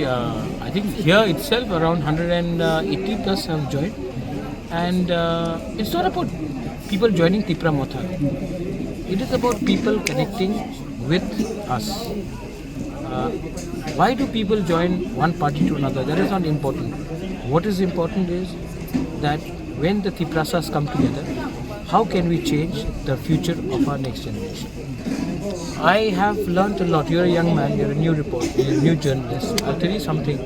I think here itself around 180 plus have joined, and it's not about people joining Tipra Motha. It is about people connecting with us. Why do people join one party to another? That is not important. What is important is that when the Tiprasas come together, how can we change the future of our next generation? I have learnt a lot. You're a young man, you're a new reporter, you're a new journalist. I'll tell you something.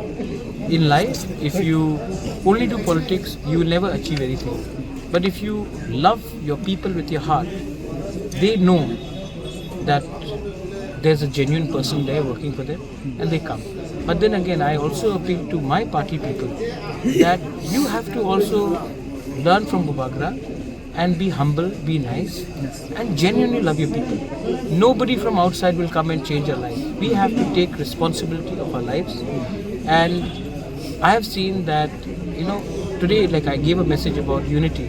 In life, if you only do politics, you will never achieve anything. But if you love your people with your heart, they know that there's a genuine person there working for them and they come. But then again, I also appeal to my party people that you have to also learn from Bubagra and be humble, be nice, and genuinely love your people. Nobody from outside will come and change our life. We have to take responsibility of our lives. And I have seen that, today, like I gave a message about unity.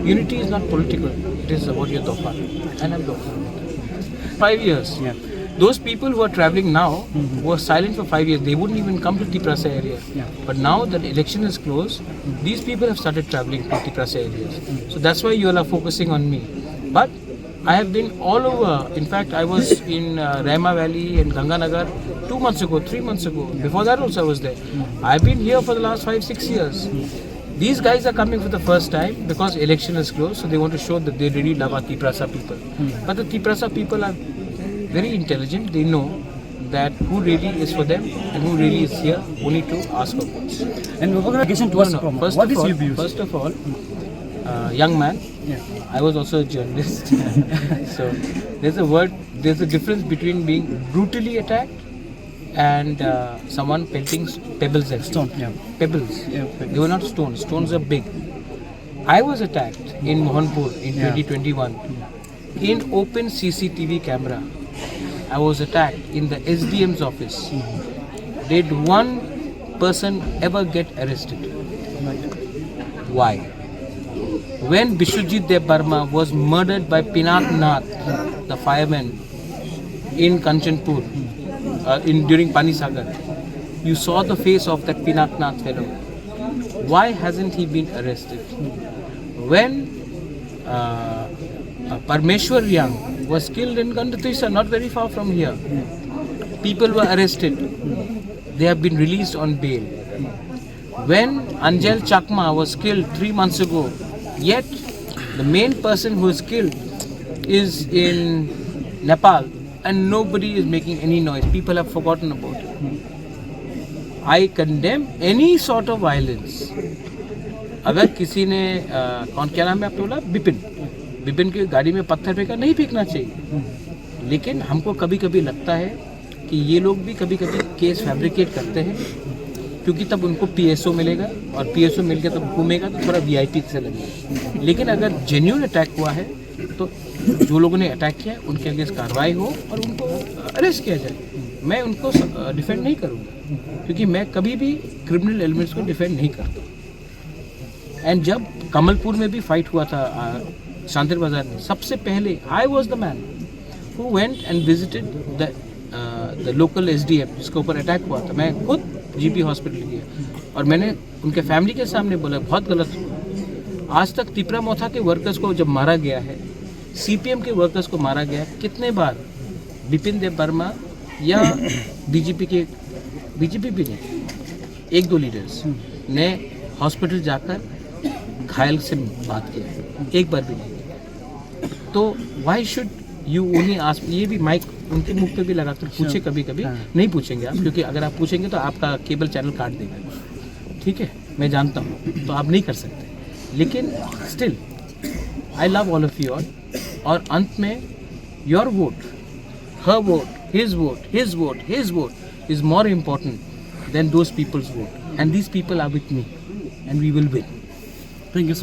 Unity is not political, it is about your Dofa. And I'm Dofa. 5 years. Yeah. Those people who are traveling now were silent for 5 years. They wouldn't even come to Tiprasa area. Yeah. But now that the election is closed, these people have started traveling to Tiprasa areas. So that's why you all are focusing on me. But I have been all over. In fact, I was in Rehma Valley and Ganganagar 2 months ago, 3 months ago. Before that also I was there. I've been here for the last 5-6 years. These guys are coming for the first time because election is closed, so they want to show that they really love our Tiprasa people. But the Tiprasa people are very intelligent. They know that who really is for them and who really is here only to ask for votes. And congratulations to us. First What of is all, your views? First of all, young man, Yeah. I was also a journalist. So there's a difference between being brutally attacked and someone pelting pebbles at Stone, yeah. Pebbles. Yeah, They were not stones. Stones are big. I was attacked in Mohanpur in Yeah. 2021 in open CCTV camera. I was attacked in the SDM's office. Did one person ever get arrested? Why? When Bishwajit Dev Burma was murdered by Pinak Nath, the fireman in Kanchanpur, during Panisagar, you saw the face of that Pinak Nath fellow. Why hasn't he been arrested? When Parmeshwar Young was killed in Gandatisa, not very far from here, people were arrested. They have been released on bail. When Anjal Chakma was killed 3 months ago, yet the main person who is killed is in Nepal and nobody is making any noise. People have forgotten about it. I condemn any sort of violence. अगर किसी ने क्या नाम है आपने बोला, बिपिन की गाड़ी में पत्थर फेंका, नहीं फेंकना चाहिए. लेकिन हमको कभी कभी लगता है कि ये लोग भी कभी कभी केस फैब्रिकेट करते हैं, क्योंकि तब उनको पीएसओ मिलेगा और पीएसओ मिलकर तब घूमेगा तो थोड़ा वीआईपी से लगेगा. लेकिन अगर जेन्युइन अटैक हुआ है तो जो लोगों ने अटैक किया उनके अगेंस्ट कार्रवाई हो और उनको अरेस्ट किया जाए. मैं उनको डिफेंड नहीं करूँगा, क्योंकि मैं कभी भी क्रिमिनल एलिमेंट्स को डिफेंड नहीं करता. एंड जब कमलपुर में भी फाइट हुआ था शांतिर बाजार में, सबसे पहले I was the man who went and visited the local SDM जिसके ऊपर अटैक हुआ था. मैं खुद जीपी हॉस्पिटल गया और मैंने उनके फैमिली के सामने बोला बहुत गलत हुआ. आज तक तिपरा मोथा के वर्कर्स को जब मारा गया है, सीपीएम के वर्कर्स को मारा गया, कितने बार बिपिन देव वर्मा या बीजेपी भी नहीं, 1-2 लीडर्स ने हॉस्पिटल जाकर घायल से बात किया, एक बार भी नहीं. तो why should you only ask. ये भी माइक उनके मुख पे भी लगा कर पूछे, कभी कभी नहीं पूछेंगे आप, क्योंकि अगर आप पूछेंगे तो आपका केबल चैनल काट देगा. ठीक है, मैं जानता हूँ, तो आप नहीं कर सकते. लेकिन still I love all of you all. और अंत में योर वोट, हर vote, his vote is more important than those peoples vote. And these people are with me and we will win. Thank you so much.